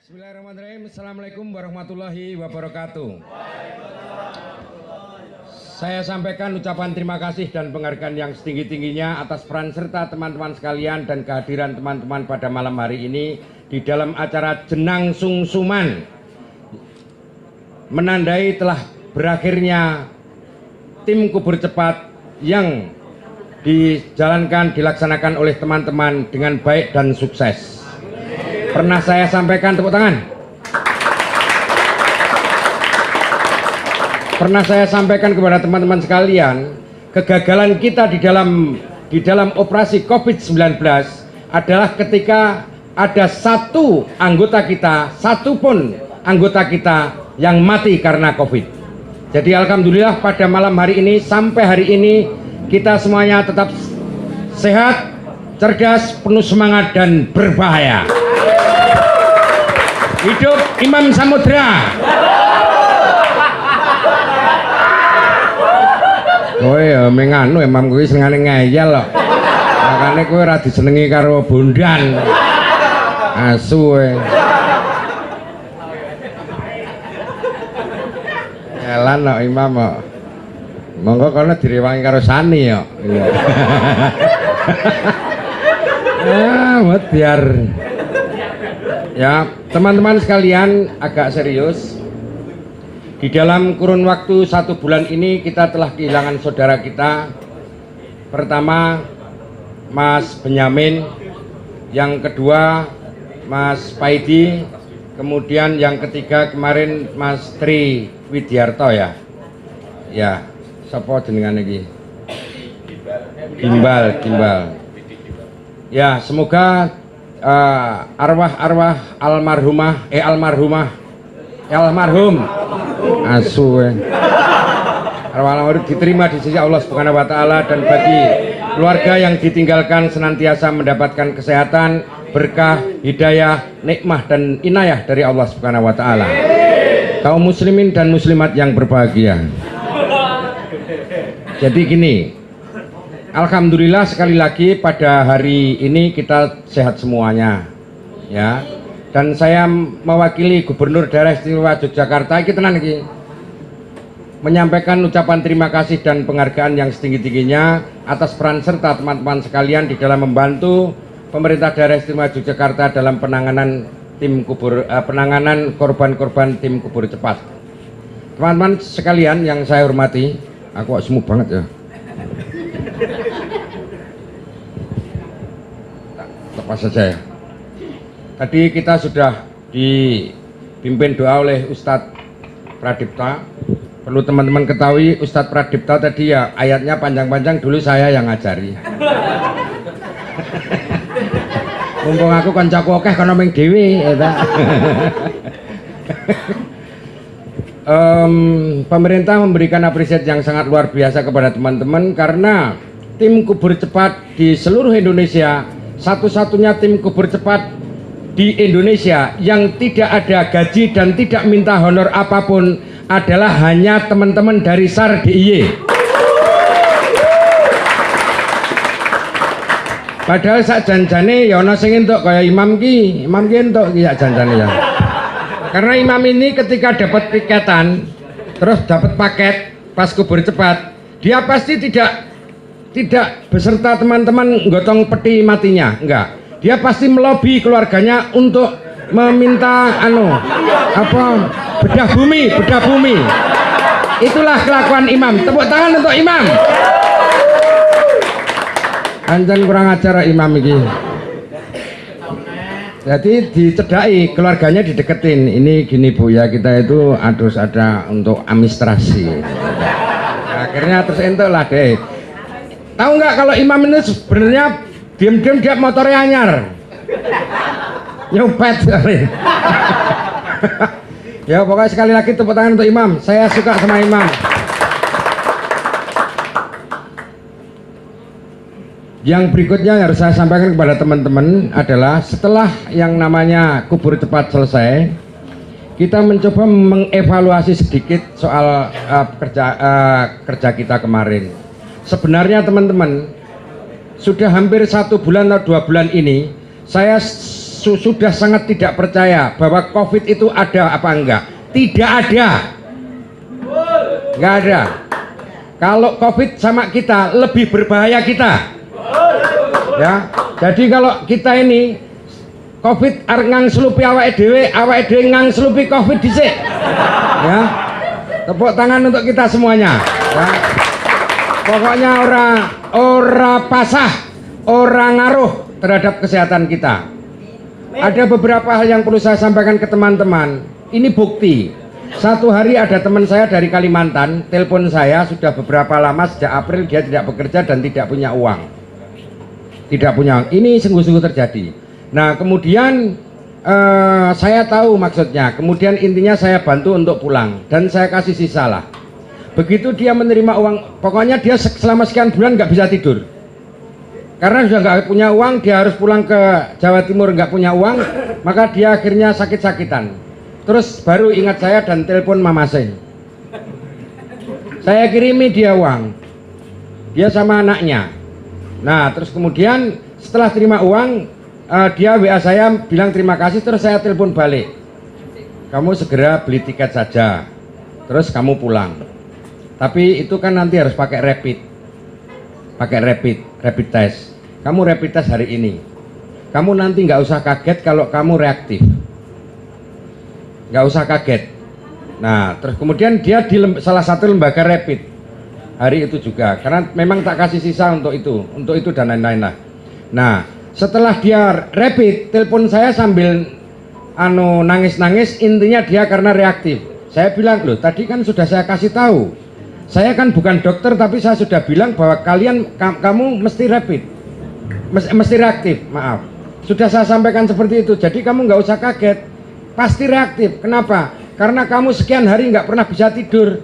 Bismillahirrahmanirrahim. Assalamualaikum warahmatullahi wabarakatuh. Saya sampaikan ucapan terima kasih dan penghargaan yang setinggi-tingginya atas peran serta teman-teman sekalian dan kehadiran teman-teman pada malam hari ini di dalam acara Jenang Sungsuman, menandai telah berakhirnya tim kubur cepat yang dilaksanakan oleh teman-teman dengan baik dan sukses. Pernah saya sampaikan, tepuk tangan. Pernah saya sampaikan kepada teman-teman sekalian, kegagalan kita di dalam operasi COVID-19 adalah ketika ada satu pun anggota kita yang mati karena COVID. Jadi alhamdulillah pada malam hari ini sampai hari ini kita semuanya tetap sehat, cerdas, penuh semangat dan berbahaya. Hidup Imam Samudra. Oh ya menganu Imam kuwi senengane ngeyel kok. Makane kowe ora disenengi karo bondan. Asu kowe. Elan kok Imam kok. Monggo kono direwangi karo sani kok. Biar ya teman-teman sekalian agak serius. Di dalam kurun waktu 1 bulan ini kita telah kehilangan saudara kita. Pertama Mas Benyamin, yang kedua Mas Paidi, kemudian yang ketiga kemarin Mas Tri Widiarto ya. Ya, sapa jenengan iki? Gimbal. Ya, semoga arwah almarhum asu arwah diterima di sisi Allah Subhanahu wa taala, dan bagi keluarga yang ditinggalkan senantiasa mendapatkan kesehatan, berkah, hidayah, nikmah dan inayah dari Allah Subhanahu wa taala. Kaum muslimin dan muslimat yang berbahagia. Jadi gini, alhamdulillah sekali lagi pada hari ini kita sehat semuanya ya. Dan saya mewakili Gubernur Daerah Istimewa Yogyakarta menyampaikan ucapan terima kasih dan penghargaan yang setinggi-tingginya atas peran serta teman-teman sekalian di dalam membantu pemerintah Daerah Istimewa Yogyakarta dalam penanganan korban-korban tim kubur cepat. Teman-teman sekalian yang saya hormati, aku kok semu banget ya. Lepas saja ya. Tadi kita sudah dipimpin doa oleh Ustadz Pradipta. Perlu teman-teman ketahui, Ustadz Pradipta tadi ya ayatnya panjang-panjang, dulu saya yang ngajari. Mumpung aku kancaku akeh kono ming dhewe eta. Pemerintah memberikan apresiasi yang sangat luar biasa kepada teman-teman karena tim kubur cepat di seluruh Indonesia, satu-satunya tim kubur cepat di Indonesia yang tidak ada gaji dan tidak minta honor apapun adalah hanya teman-teman dari SAR DIY. Padahal sak janjane ya ana sing entuk kaya imam ki entuk ki sak janjane ya. Karena imam ini ketika dapat tiketan terus dapat paket pas kubur cepat, dia pasti tidak beserta teman-teman gotong peti matinya, enggak. Dia pasti melobi keluarganya untuk meminta bedah bumi. Itulah kelakuan imam. Tepuk tangan untuk imam. Anjan kurang ajar imam ini. Jadi dicedai, keluarganya dideketin. Ini gini Bu ya, kita itu harus ada untuk administrasi. Akhirnya terus entuk lah deh. Tahu nggak kalau imam ini sebenarnya diam-diam dia motornya anyar, nyopet. Ya pokoknya sekali lagi tepuk tangan untuk imam. Saya suka sama imam. Yang berikutnya yang harus saya sampaikan kepada teman-teman adalah setelah yang namanya kubur cepat selesai, kita mencoba mengevaluasi sedikit soal kerja kita kemarin. Sebenarnya teman-teman, sudah hampir 1 bulan atau 2 bulan ini saya sudah sangat tidak percaya bahwa COVID itu ada apa enggak. Tidak ada. Enggak ada. Kalau COVID sama kita lebih berbahaya kita. Ya. Jadi kalau kita ini COVID ngangslupi awake dhewe ngangslupi COVID dhisik. Ya. Tepuk tangan untuk kita semuanya. Ya. Pokoknya ora pasah, ora ngaruh terhadap kesehatan kita. Ada beberapa hal yang perlu saya sampaikan ke teman-teman. Ini bukti. Satu hari ada teman saya dari Kalimantan telepon saya, sudah beberapa lama sejak April dia tidak bekerja dan tidak punya uang. Tidak punya uang. Ini sungguh-sungguh terjadi. Nah kemudian saya tahu maksudnya. Kemudian intinya saya bantu untuk pulang dan saya kasih sisa lah. Begitu dia menerima uang, pokoknya dia selama sekian bulan nggak bisa tidur. Karena sudah nggak punya uang, dia harus pulang ke Jawa Timur, nggak punya uang, maka dia akhirnya sakit-sakitan. Terus baru ingat saya dan telepon mama saya. Saya kirimi dia uang, dia sama anaknya. Nah terus kemudian setelah terima uang, dia WA saya bilang terima kasih, terus saya telepon balik. Kamu segera beli tiket saja, terus kamu pulang. Tapi itu kan nanti harus pakai rapid test. Kamu rapid test hari ini. Kamu nanti nggak usah kaget kalau kamu reaktif. Nggak usah kaget. Nah, terus kemudian dia di salah satu lembaga rapid hari itu juga. Karena memang tak kasih sisa untuk itu dan lain-lain lah. Nah, setelah dia rapid, telepon saya sambil nangis-nangis. Intinya dia karena reaktif. Saya bilang, loh tadi kan sudah saya kasih tahu. Saya kan bukan dokter tapi saya sudah bilang bahwa kamu mesti rapid, mesti reaktif, maaf. Sudah saya sampaikan seperti itu. Jadi kamu nggak usah kaget, pasti reaktif. Kenapa? Karena kamu sekian hari nggak pernah bisa tidur.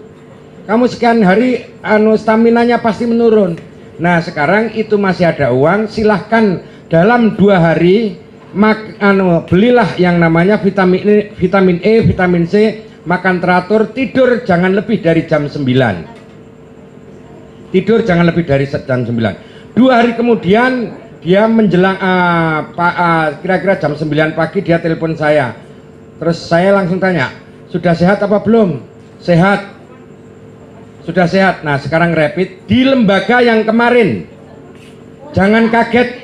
Kamu sekian hari staminanya pasti menurun. Nah sekarang itu masih ada uang, silahkan dalam 2 hari belilah yang namanya vitamin E, vitamin C. Makan teratur, tidur jangan lebih dari jam 9. Tidur jangan lebih dari jam 9. 2 hari kemudian dia menjelang kira-kira jam 9 pagi dia telepon saya. Terus saya langsung tanya, sudah sehat apa belum? Sehat. Sudah sehat. Nah sekarang rapid di lembaga yang kemarin. Jangan kaget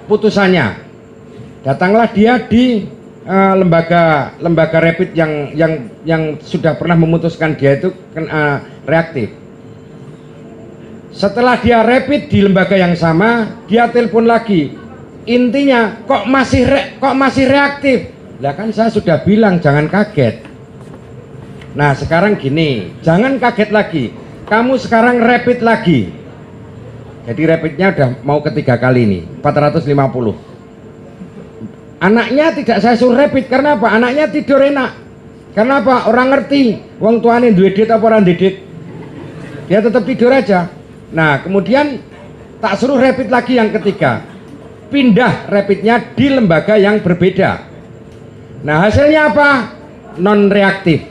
putusannya. Datanglah dia di lembaga rapid yang sudah pernah memutuskan dia itu reaktif. Setelah dia rapid di lembaga yang sama, dia telepon lagi. Intinya kok masih reaktif. Lah kan saya sudah bilang jangan kaget. Nah sekarang gini, jangan kaget lagi. Kamu sekarang rapid lagi. Jadi rapidnya udah mau ketiga kali ini, 450. Anaknya tidak saya suruh rapid, karena apa? Anaknya tidur enak. Karena apa? Orang ngerti wong tuane duwe duit apa orang duit. Dia tetap tidur aja. Nah kemudian tak suruh rapid lagi yang ketiga. Pindah rapidnya di lembaga yang berbeda. Nah hasilnya apa? Non reaktif.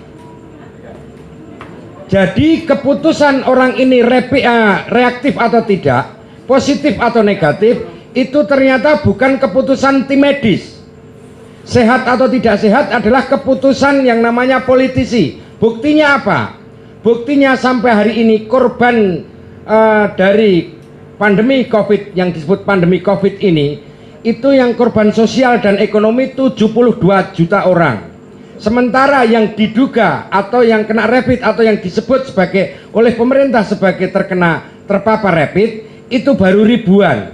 Jadi keputusan orang ini reaktif atau tidak, positif atau negatif, itu ternyata bukan keputusan tim medis. Sehat atau tidak sehat adalah keputusan yang namanya politisi. Buktinya apa? Buktinya sampai hari ini korban dari pandemi COVID yang disebut pandemi COVID ini, itu yang korban sosial dan ekonomi 72 juta orang. Sementara yang diduga atau yang kena rapid atau yang disebut sebagai oleh pemerintah sebagai terpapar rapid itu baru ribuan.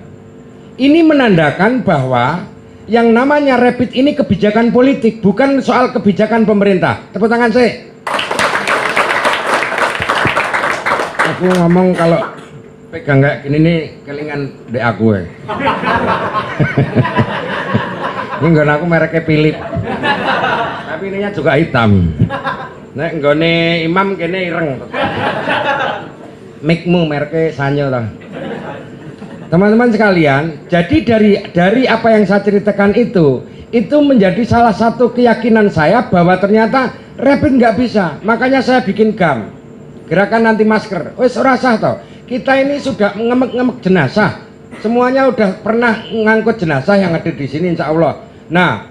Ini menandakan bahwa yang namanya rapid ini kebijakan politik, bukan soal kebijakan pemerintah. Tepuk tangan saya. Aku ngomong kalau pegang kayak gini nih kelingan dek aku ya. Ini nggak aku mereknya Philip. Tapi ininya juga hitam. Nek nggone Imam kene ireng. Mikmu mereknya Sanyo lah. Teman-teman sekalian, jadi dari apa yang saya ceritakan itu menjadi salah satu keyakinan saya bahwa ternyata rapid nggak bisa. Makanya saya bikin GAM, gerakan anti masker. Wes ora sah toh. Kita ini sudah ngemek-ngemek jenazah, Semuanya udah pernah ngangkut jenazah yang ada di sini insya Allah. Nah,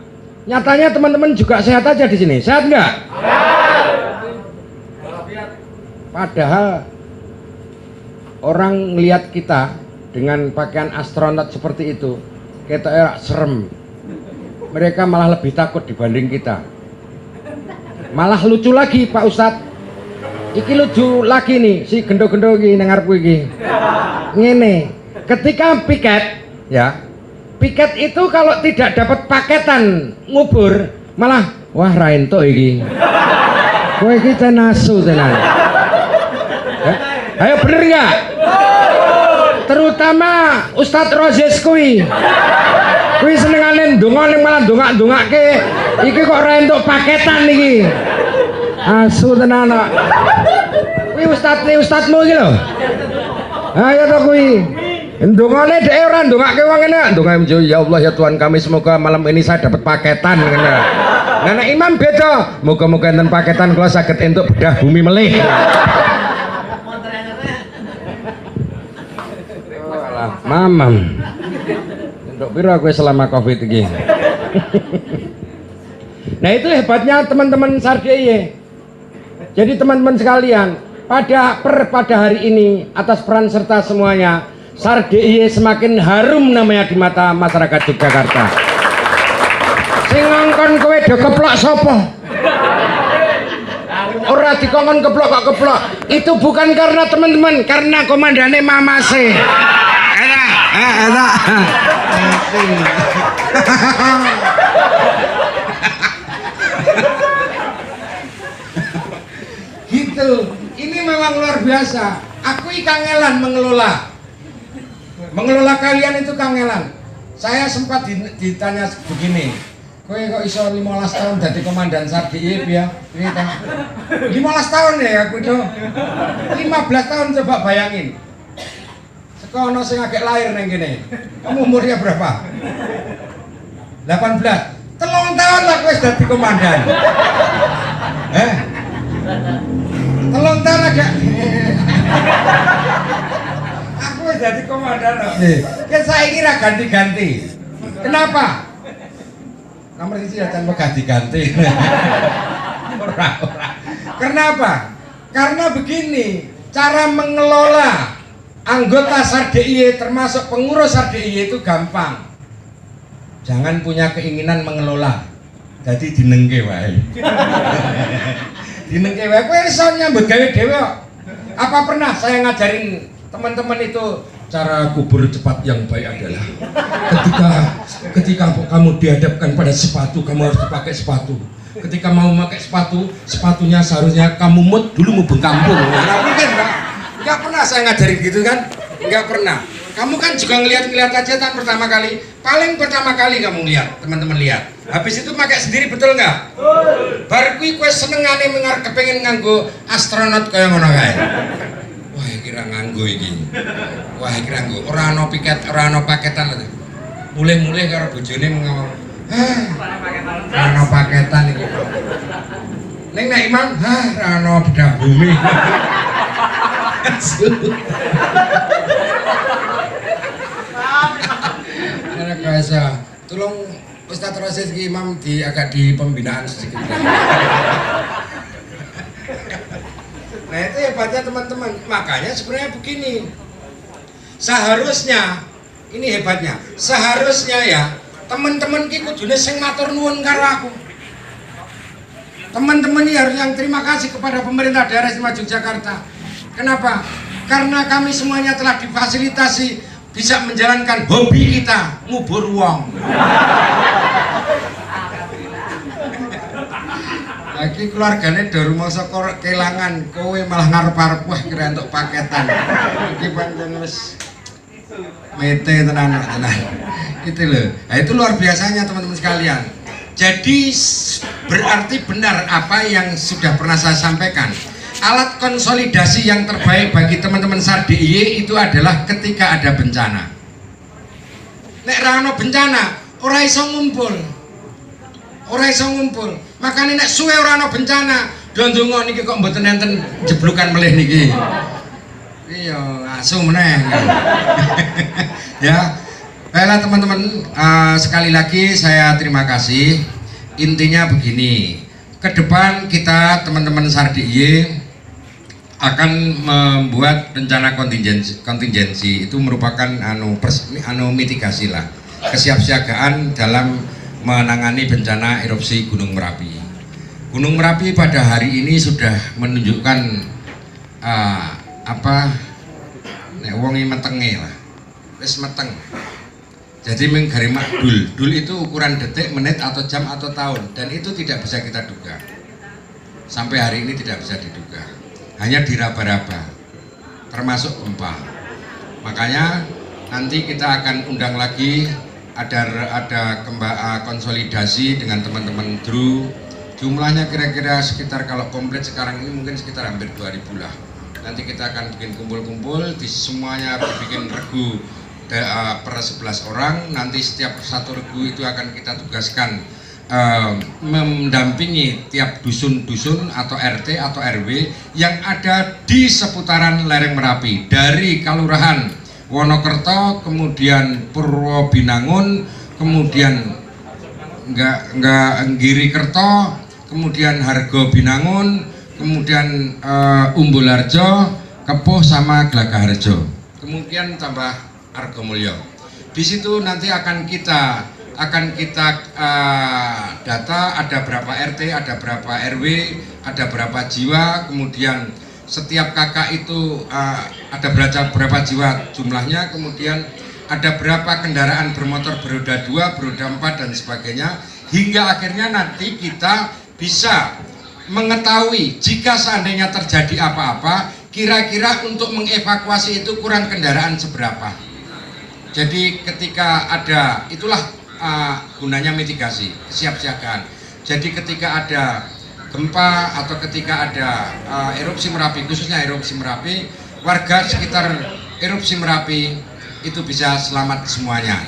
nyatanya teman-teman juga sehat aja di sini. Sehat nggak? Padahal orang lihat kita dengan pakaian astronot seperti itu, kita serem. Mereka malah lebih takut dibanding kita. Malah lucu lagi Pak Ustadz. Iki lucu lagi nih si gendo-gendo iki nang ngarepku iki. Ngene, ketika piket ya. Piket itu kalau tidak dapat paketan ngubur malah wah ra entuk iki. Kowe iki tenasu tenan. Ya? Ayo bener enggak? Terutama Ustadz Rozes kuwi. Kuwi senengane ndonga ning malah ndongak-ndongake. Iki kok ra entuk paketan iki. Asu tenan kok. Kuwi ustadzmu iki lho. Ayo to kuwi. Ndongane dhek ora ndongake wong ngene. Ndonga ya Allah ya Tuhan kami semoga malam ini saya dapat paketan ngene. Nah nek imam beda, muga-muga enten paketan kula saged entuk bedah bumi melih. Walah, mamam. Entuk pira kowe selama Covid iki? Nah itu hebatnya teman-teman SAR-DIY. Jadi teman-teman sekalian, pada hari ini atas peran serta semuanya, SAR-DIY semakin harum namanya di mata masyarakat Yogyakarta. Sing ngongkon kowe do keplok sapa? Ora dikongkon keplok kok keplok. Itu bukan karena teman-teman, karena komandane Mamase. Enak. Gitu. Ini memang luar biasa. Aku kangelan mengelola kalian itu kangelan. Saya sempat ditanya begini, kowe kok iso 15 tahun jadi komandan SAR-DIY ya? 15 tahun ya aku itu. 15 tahun coba bayangin. Sekono sing agak lahir neng gini. Kamu umurnya berapa? 18. 3 tahun lah kowe dadi komandan. 3 tahun agak. Aku jadi komandan loh. Kan saya kira ganti-ganti. Kenapa? Nomor ini akan ganti-ganti. Ora. Kenapa? Karena begini, cara mengelola anggota SAR-DIY termasuk pengurus SAR-DIY itu gampang. Jangan punya keinginan mengelola. Jadi dinengke wae. Dinengke wae kowe iso nyambut gawe dhewe kok. Apa pernah saya ngajarin teman-teman itu cara kubur cepat yang baik adalah ketika kamu dihadapkan pada sepatu, kamu harus dipakai sepatu. Ketika mau pakai sepatu, sepatunya seharusnya kamu dulu mau kampung. Nah, mungkin nggak pernah saya ngajarin gitu kan? Nggak pernah. Kamu kan juga ngeliat aja kan pertama kali. Paling pertama kali kamu lihat, teman-teman lihat. Habis itu pakai sendiri, betul nggak? Baru kue senengane kepengen nganggo astronot kayak ngono kae. Wah, kira nganggo iki. Wah, kira nganggo. Ora ana piket, ora ana paketan lho. Mulih-mulih karo bojone ngomong, ora ana paketan iki. Ning nek Imam, ora ana bedah bumi. Ana kaisa. Tolong Ustadz Rozes Imam agak di pembinaan sedikit. Nah itu hebatnya teman-teman. Makanya sebenarnya begini, seharusnya ini hebatnya, seharusnya ya teman-teman ki kudune sing matur nuwun karo aku. Teman-teman ini harus yang terima kasih kepada pemerintah daerah istimewa Yogyakarta. Kenapa? Karena kami semuanya telah difasilitasi bisa menjalankan hobi kita, ngubur uang. Lagi keluarganya dari rumangsa kelangan, kowe malah ngarep-arep wah kira untuk paketan. Iki pancen wis mete tenan. Gitu loh. Nah, itu luar biasanya teman-teman sekalian. Jadi berarti benar apa yang sudah pernah saya sampaikan. Alat konsolidasi yang terbaik bagi teman-teman SAR-DIY itu adalah ketika ada bencana. Nek ra ono bencana, ora iso ngumpul. Makanya nek suwe ora ono bencana, ndonga niki kok mboten enten jeblukan melih niki. Iya, asu meneh. Ya, baiklah teman-teman, sekali lagi saya terima kasih. Intinya begini, ke depan kita teman-teman Sardiy akan membuat rencana kontingensi itu merupakan mitigasi lah, kesiapsiagaan dalam menangani bencana erupsi Gunung Merapi. Gunung Merapi pada hari ini sudah menunjukkan nek wongi metenge lah, wis meteng. Jadi menggarimak dul itu ukuran detik, menit atau jam atau tahun, dan itu tidak bisa kita duga. Sampai hari ini tidak bisa diduga, hanya diraba-raba, termasuk gempa. Makanya nanti kita akan undang lagi, ada konsolidasi dengan teman-teman DRU. Jumlahnya kira-kira sekitar, kalau komplit sekarang ini mungkin sekitar hampir 2000 lah. Nanti kita akan bikin kumpul-kumpul, di semuanya bikin regu per 11 orang. Nanti setiap satu regu itu akan kita tugaskan mendampingi tiap dusun-dusun atau RT atau RW yang ada di seputaran lereng Merapi, dari Kalurahan Wonokerto, kemudian Purwobinangun, kemudian Girikerto, kemudian Hargo Binangun, kemudian Umbularjo, Kepuh sama Glagaharjo, kemudian tambah Argomulyo. Di situ nanti akan kita data ada berapa RT, ada berapa RW, ada berapa jiwa, kemudian setiap kakak itu ada berapa jiwa jumlahnya, kemudian ada berapa kendaraan bermotor beroda 2, beroda 4 dan sebagainya, hingga akhirnya nanti kita bisa mengetahui jika seandainya terjadi apa-apa, kira-kira untuk mengevakuasi itu kurang kendaraan seberapa. Jadi ketika ada, itulah gunanya mitigasi, kesiapsiagaan. Jadi ketika ada gempa atau ketika ada erupsi Merapi, khususnya erupsi Merapi, warga sekitar erupsi Merapi itu bisa selamat semuanya.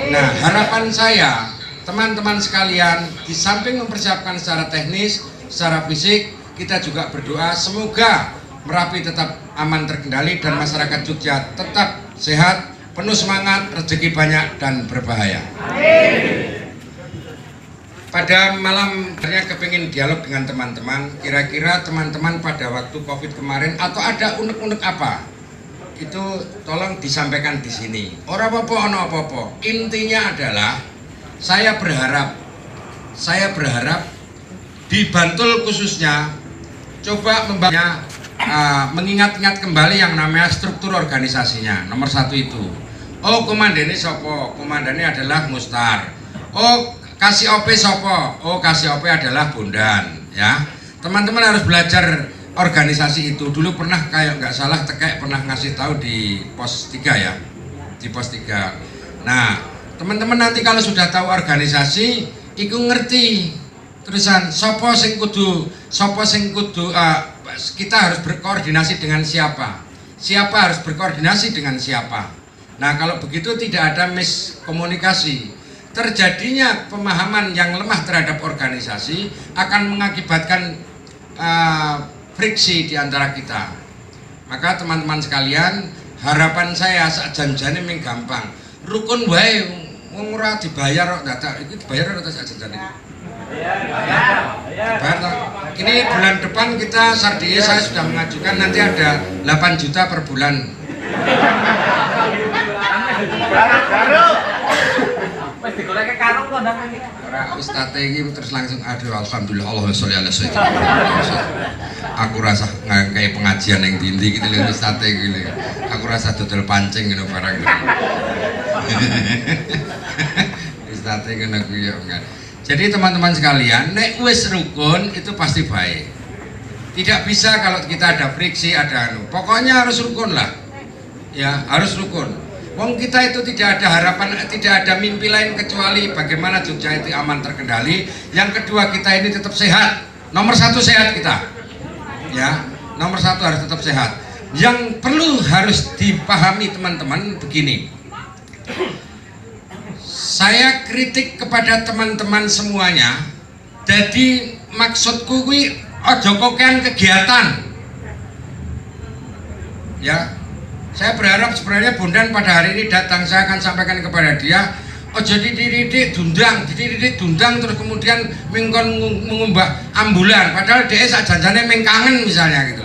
Nah, harapan saya, teman-teman sekalian, di samping mempersiapkan secara teknis, secara fisik, kita juga berdoa semoga Merapi tetap aman terkendali dan masyarakat Jogja tetap sehat, penuh semangat, rezeki banyak dan berbahaya. Pada malam saya kepingin dialog dengan teman-teman. Kira-kira teman-teman pada waktu COVID kemarin atau ada unek-unek apa, itu tolong disampaikan di sini. Ora apa-apa, ono apa-apa. Intinya adalah saya berharap di Bantul khususnya coba mengingat-ingat kembali yang namanya struktur organisasinya. Nomor satu itu, oh komandannya sopo, komandannya adalah Mustar. Oh kasih OP sopo, oh kasih OP adalah Bondan. Ya, teman-teman harus belajar organisasi itu. Dulu pernah kayak nggak salah Tekek pernah ngasih tahu di pos 3 ya, di pos 3. Nah teman-teman nanti kalau sudah tahu organisasi, iku ngerti terusan sopo sing kudu kita harus berkoordinasi dengan siapa harus berkoordinasi dengan siapa. Nah kalau begitu tidak ada miskomunikasi. Terjadinya pemahaman yang lemah terhadap organisasi akan mengakibatkan friksi di antara kita. Maka teman-teman sekalian, harapan saya sakjanjane ming gampang, rukun wae wong ora dibayar kok dadak iki dibayar ora sakjanjane. Ini bulan depan kita Sardiy saya sudah mengajukan nanti ada 8 juta per bulan. Wis digoleke karung kok ndang iki. Ora ustate iki terus langsung aduh alhamdulillah Allahumma sholli ala sayyidina. Aku rasa ngangkai pengajian yang ndi-ndi gitu lho ustate iki lho. Aku rasa dodol pancing ngono barang. Ustate ngono kuwi yo enggak. Jadi teman-teman sekalian, nek wis rukun itu pasti baik. Tidak bisa kalau kita ada friksi, ada pokoknya harus rukun lah. Ya, harus rukun. Wong kita itu tidak ada harapan, tidak ada mimpi lain kecuali bagaimana Jogja itu aman terkendali. Yang kedua kita ini tetap sehat. Nomor satu sehat kita. Ya, nomor satu harus tetap sehat. Yang perlu harus dipahami teman-teman begini. Saya kritik kepada teman-teman semuanya. Jadi maksudku kuwi aja kokean kegiatan. Ya, saya berharap sebenarnya Bondan pada hari ini datang, saya akan sampaikan kepada dia, ojo dididik dundang terus kemudian mengkon mengumbah ambulan, padahal dia sak janjane mengkangen misalnya gitu.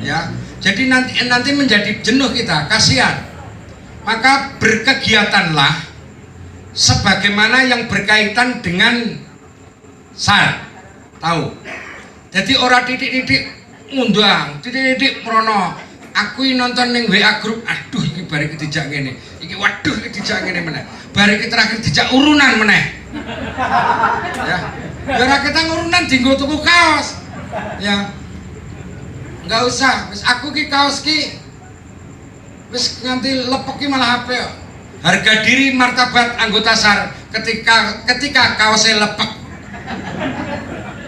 Ya, jadi nanti menjadi jenuh kita, kasihan. Maka berkegiatanlah sebagaimana yang berkaitan dengan SAR, tahu. Jadi orang titik-titik ngundang, titik-titik merono. Aku nonton ning WA grup, aduh iki bare iki dijak ngene. Iki waduh iki dijak ngene meneh. Bare iki terakhir dijak urunan meneh. Ya. Ya ora kita ngurunan dienggo tuku kaos. Ya. Enggak usah, wis aku ki kaos ki wis nganti lepek ki malah apik kok. Harga diri martabat anggota SAR ketika kaosnya lepek.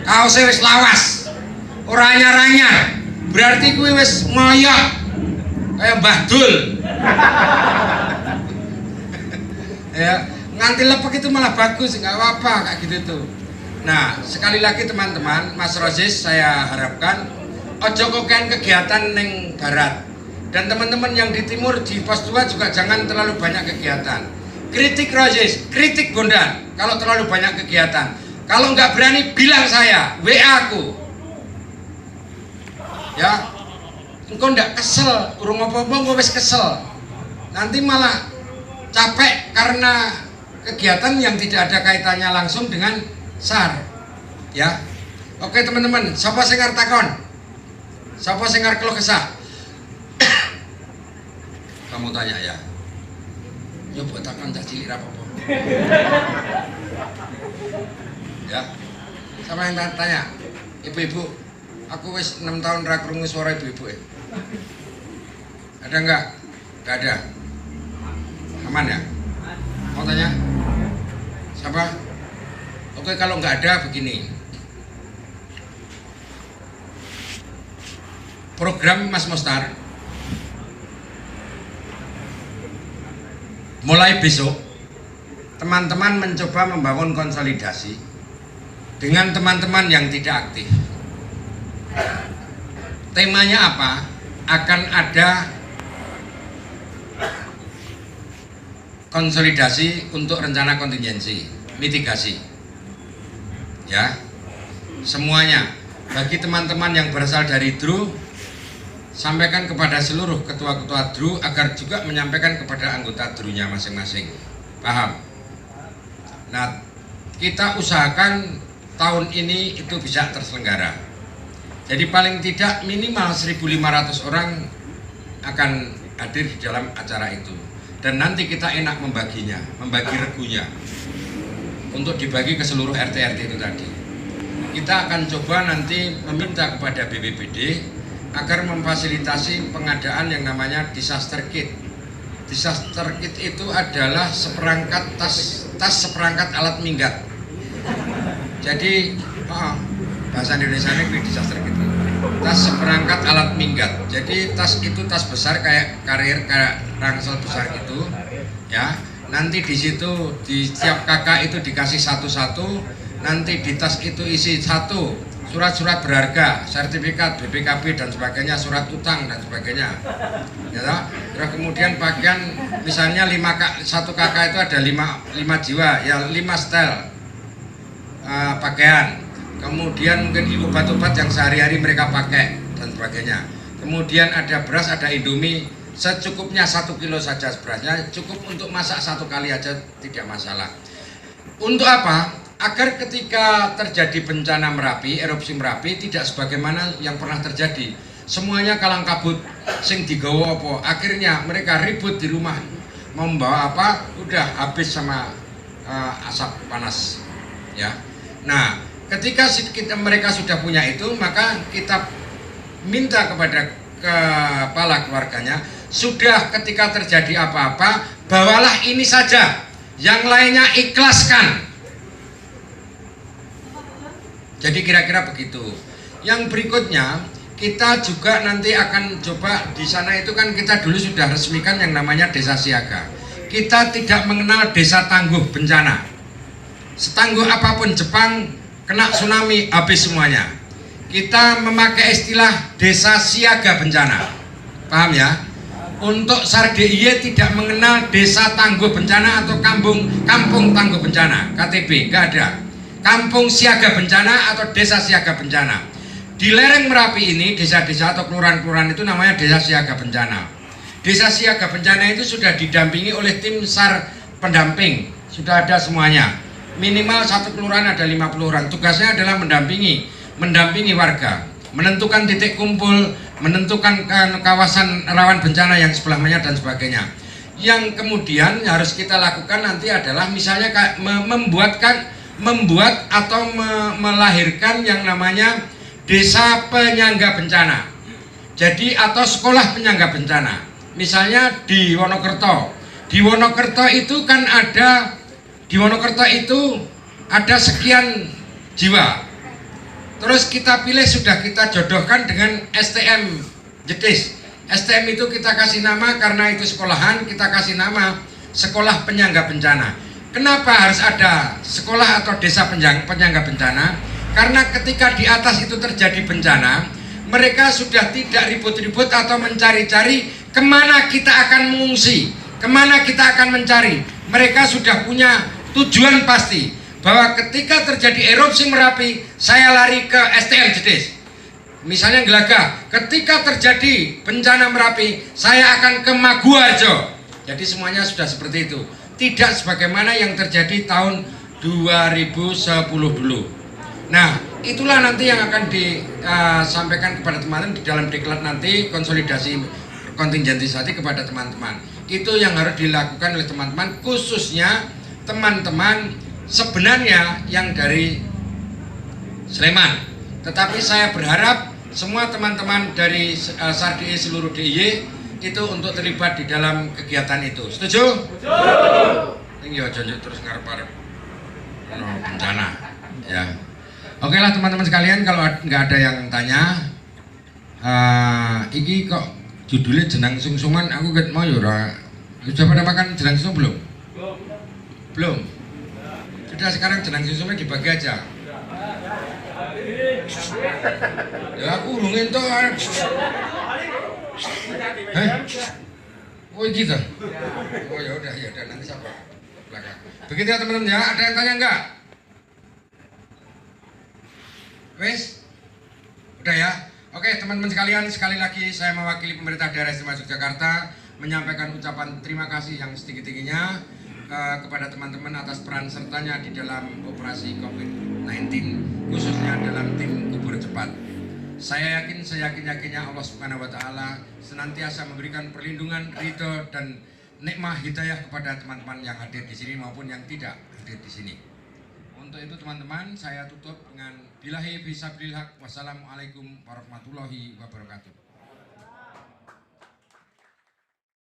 Kaosnya wis lawas. Ora anyar-anyar. Berarti kuwi wis ngoyok kayak Mbah Dul. Ya, nganti lepek itu malah bagus, nggak apa-apa kayak gitu tuh. Nah, sekali lagi teman-teman, Mas Rozis saya harapkan ojo kokean kegiatan neng barat. Dan teman-teman yang di timur di pos 2 juga jangan terlalu banyak kegiatan. Kritik Rozis, kritik Bondan kalau terlalu banyak kegiatan. Kalau nggak berani bilang saya, WA aku. Ya, engkau ndak kesel, urung apa-apa engkau wis kesel. Nanti malah capek karena kegiatan yang tidak ada kaitannya langsung dengan SAR. Ya, oke teman-teman, siapa sing arep takon? Siapa sing arep keluh kesah? Kamu tanya ya. Yo buat takon cah cilik ra apa-apa. Ya, siapa yang tanya? Ibu-ibu. Aku wis 6 tahun ra krungu suara ibu-ibu. Ada enggak? Enggak ada. Aman ya? Mau tanya? Siapa? Oke, kalau enggak ada begini. Program Mas Mostar mulai besok teman-teman mencoba membangun konsolidasi dengan teman-teman yang tidak aktif. Temanya apa? Akan ada konsolidasi untuk rencana kontingensi, mitigasi. Ya. Semuanya. Bagi teman-teman yang berasal dari DRU, sampaikan kepada seluruh ketua-ketua DRU agar juga menyampaikan kepada anggota DRU-nya masing-masing. Paham? Nah, kita usahakan tahun ini itu bisa terselenggara. Jadi paling tidak minimal 1.500 orang akan hadir di dalam acara itu. Dan nanti kita enak membaginya, membagi regunya untuk dibagi ke seluruh RT-RT itu tadi. Kita akan coba nanti meminta kepada BPBD agar memfasilitasi pengadaan yang namanya disaster kit. Disaster kit itu adalah seperangkat tas seperangkat alat minggat. Jadi bahasa Indonesia ini disaster kit. Tas seperangkat alat minggat. Jadi tas itu tas besar kayak karier, kayak ransel besar gitu, ya. Nanti di situ di setiap kakak itu dikasih satu-satu. Nanti di tas itu isi satu surat-surat berharga, sertifikat BPKB dan sebagainya, surat utang dan sebagainya. Ya. Terus kemudian pakaian misalnya satu kakak itu ada 5 jiwa, ya 5 setel pakaian. Kemudian mungkin obat-obat yang sehari-hari mereka pakai dan sebagainya. Kemudian ada beras, ada Indomie, secukupnya 1 kilo saja berasnya, cukup untuk masak 1 kali aja, tidak masalah. Untuk apa? Agar ketika terjadi bencana Merapi, erupsi Merapi, tidak sebagaimana yang pernah terjadi. Semuanya kalang kabut, sing digawa apa, akhirnya mereka ribut di rumah, membawa apa, udah habis sama asap panas. Ya. Nah, ketika mereka sudah punya itu, maka kita minta kepada kepala keluarganya, sudah ketika terjadi apa-apa, bawalah ini saja, yang lainnya ikhlaskan. Jadi kira-kira begitu. Yang berikutnya, kita juga nanti akan coba di sana itu kan kita dulu sudah resmikan yang namanya desa siaga. Kita tidak mengenal desa tangguh bencana. Setangguh apapun Jepang kena tsunami habis semuanya. Kita memakai istilah desa siaga bencana. Paham ya? Untuk SAR DIY tidak mengenal desa tangguh bencana atau kampung tangguh bencana, KTB, nggak ada. Kampung siaga bencana atau desa siaga bencana. Di lereng Merapi ini, desa-desa atau kelurahan-kelurahan itu namanya desa siaga bencana. Desa siaga bencana itu sudah didampingi oleh tim SAR pendamping, sudah ada semuanya. Minimal satu kelurahan ada 50 orang. Tugasnya adalah mendampingi warga, menentukan titik kumpul, menentukan kawasan rawan bencana yang sebelahnya dan sebagainya. Yang kemudian harus kita lakukan nanti adalah misalnya membuat atau melahirkan yang namanya desa penyangga bencana. Jadi atau sekolah penyangga bencana. Misalnya di Wonokerto. Di Wonokerto itu kan ada sekian jiwa. Terus kita pilih, sudah kita jodohkan dengan STM Jetis. STM itu kita kasih nama karena itu sekolahan, kita kasih nama sekolah penyangga bencana. Kenapa harus ada sekolah atau desa penyangga bencana? Karena ketika di atas itu terjadi bencana, mereka sudah tidak ribut-ribut atau mencari-cari kemana kita akan mengungsi, kemana kita akan mencari. Mereka sudah punya tujuan pasti, bahwa ketika terjadi erupsi Merapi, saya lari ke STM Jetis. Misalnya Gelagah, ketika terjadi bencana Merapi, saya akan ke Maguwarjo. Jadi semuanya sudah seperti itu. Tidak sebagaimana yang terjadi tahun 2010 dulu. Nah, itulah nanti yang akan disampaikan kepada teman-teman di dalam diklat nanti, konsolidasi kontingentisasi kepada teman-teman. Itu yang harus dilakukan oleh teman-teman, khususnya teman-teman sebenarnya yang dari Sleman. Tetapi saya berharap semua teman-teman dari SAR DIY seluruh DIY itu untuk terlibat di dalam kegiatan itu. Setuju? Setuju. Ini terus ngarep-ngarep bencana. Ya. Oke lah teman-teman sekalian, kalau nggak ada yang tanya, iki kok judulnya jenang sungsungan, aku ket mau yura. Sudah pada makan jenang sungsung belum? Belum. Sudah, sekarang jenang sungsungnya dibagi aja. Ya aku hurungin tuh. Oh gitu. Oh ya udah nanti siapa? Belakang. Begitu ya teman-teman ya. Ada yang tanya enggak? Wes? Udah ya? Oke teman-teman sekalian, sekali lagi saya mewakili pemerintah daerah istimewa Yogyakarta menyampaikan ucapan terima kasih yang setinggi-tingginya kepada teman-teman atas peran sertanya di dalam operasi COVID-19, khususnya dalam tim kubur cepat. Saya yakin, seyakin-yakinnya Allah Subhanahu wa Ta'ala senantiasa memberikan perlindungan, ridho dan nikmah hidayah kepada teman-teman yang hadir di sini maupun yang tidak hadir di sini. Untuk itu teman-teman, saya tutup dengan billahi fisabilillah. Wassalamualaikum warahmatullahi wabarakatuh.